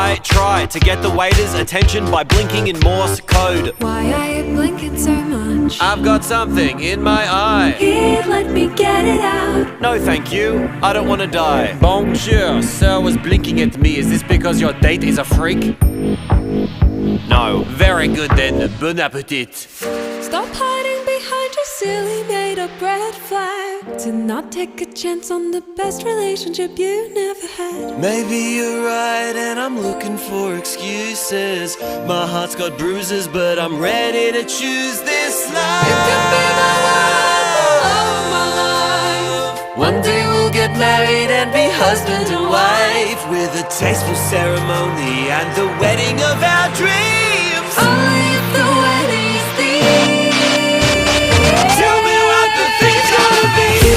I try to get the waiter's attention by blinking in Morse code. Why are you blinking so much? I've got something in my eye. Here, let me get it out. No thank you, I don't want to die. Bonjour, sir was blinking at me. Is this because your date is a freak? No. Very good then, bon appetit. Stop hiding behind your silly made-up red flag. To not take a chance on the best relationship you never had. Maybe you're right and I'm looking for excuses. My heart's got bruises but I'm ready to choose this life. You can be my world, the love of my life. One day we'll get married and be husband and wife, with a tasteful ceremony and the wedding of our dreams.